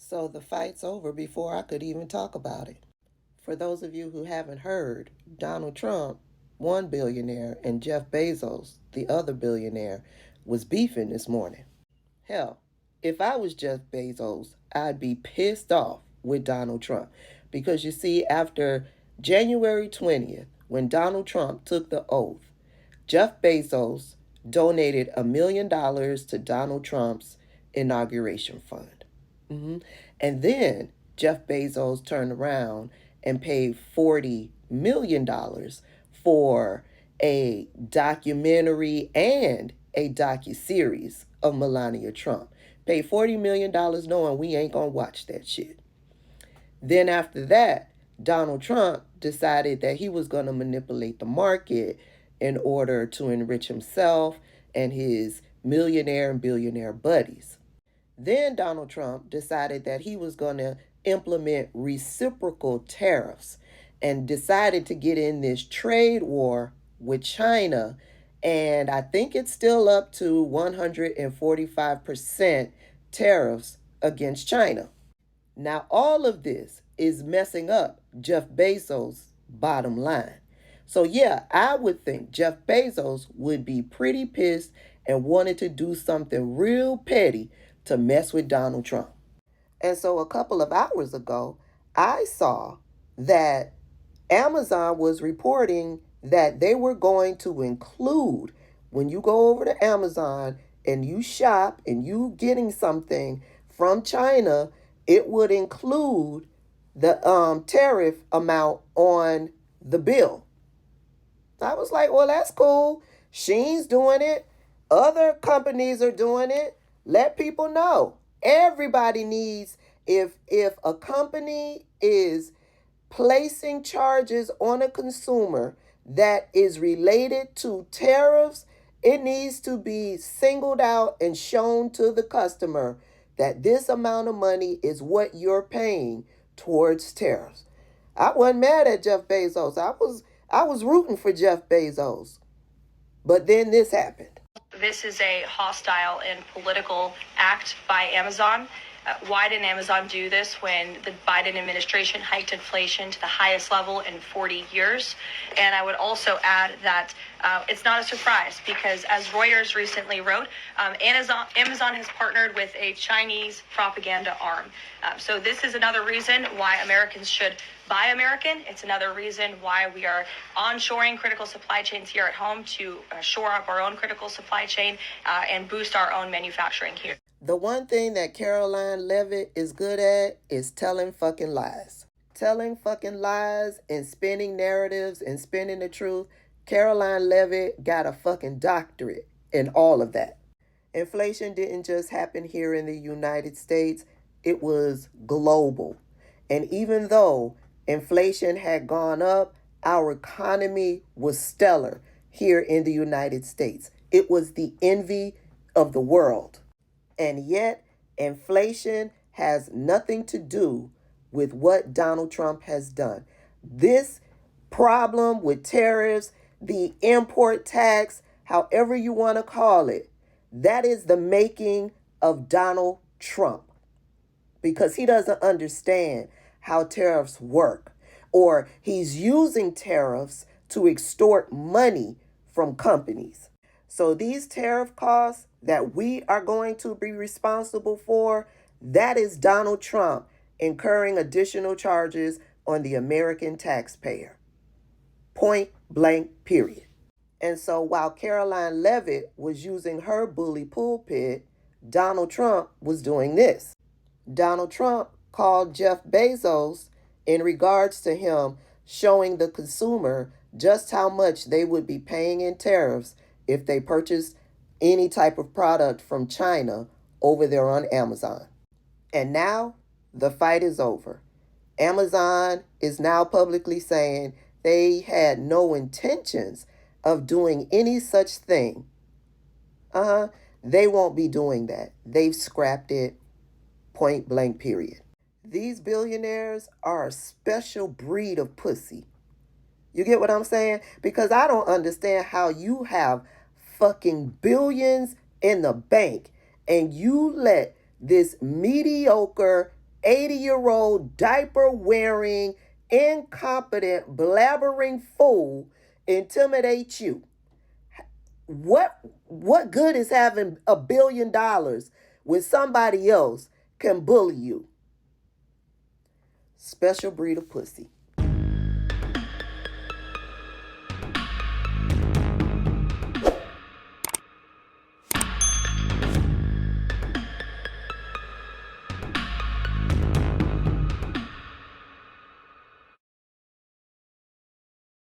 So the fight's over before I could even talk about it. For those of you who haven't heard, Donald Trump, one billionaire, and Jeff Bezos, the other billionaire, was beefing this morning. Hell, if I was Jeff Bezos, I'd be pissed off with Donald Trump. Because you see, after January 20th, when Donald Trump took the oath, Jeff Bezos donated $1 million to Donald Trump's inauguration fund. And then Jeff Bezos turned around and paid $40 million for a documentary and a docuseries of Melania Trump. Paid $40 million knowing we ain't gonna watch that shit. Then after that, Donald Trump decided that he was gonna manipulate the market in order to enrich himself and his millionaire and billionaire buddies. Then Donald Trump decided that he was going to implement reciprocal tariffs and decided to get in this trade war with China. And I think it's still up to 145% tariffs against China. Now, all of this is messing up Jeff Bezos' bottom line. So, yeah, I would think Jeff Bezos would be pretty pissed and wanted to do something real petty to mess with Donald Trump. And so a couple of hours ago, I saw that Amazon was reporting that they were going to include, when you go over to Amazon and you shop and you getting something from China, it would include the tariff amount on the bill. I was like, well, that's cool. Shein's doing it. Other companies are doing it. Let people know. Everybody needs, if a company is placing charges on a consumer that is related to tariffs, it needs to be singled out and shown to the customer that this amount of money is what you're paying towards tariffs. I wasn't mad at Jeff Bezos. I was rooting for Jeff Bezos. But then this happened. This is a hostile and political act by Amazon. Why didn't Amazon do this when the Biden administration hiked inflation to the highest level in 40 years? And I would also add that it's not a surprise because, as Reuters recently wrote, Amazon has partnered with a Chinese propaganda arm. So this is another reason why Americans should buy American. It's another reason why we are onshoring critical supply chains here at home to shore up our own critical supply chain and boost our own manufacturing here. The one thing that Caroline Leavitt is good at is telling fucking lies. Telling fucking lies and spinning narratives and spinning the truth. Caroline Leavitt got a fucking doctorate in all of that. Inflation didn't just happen here in the United States. It was global. And even though inflation had gone up, our economy was stellar here in the United States. It was the envy of the world. And yet, inflation has nothing to do with what Donald Trump has done. This problem with tariffs, the import tax, however you want to call it, that is the making of Donald Trump. Because he doesn't understand how tariffs work. Or he's using tariffs to extort money from companies. So these tariff costs that we are going to be responsible for, that is Donald Trump incurring additional charges on the American taxpayer. Point blank, period. And so while Caroline Leavitt was using her bully pulpit, Donald Trump was doing this. Donald Trump called Jeff Bezos in regards to him showing the consumer just how much they would be paying in tariffs if they purchased any type of product from China over there on Amazon. And now the fight is over. Amazon is now publicly saying they had no intentions of doing any such thing. They won't be doing that. They've scrapped it, point blank, period. These billionaires are a special breed of pussy. You get what I'm saying? Because I don't understand how you have fucking billions in the bank and you let this mediocre 80-year-old diaper-wearing, incompetent, blabbering fool intimidate you? What good is having $1 billion when somebody else can bully you? Special breed of pussy.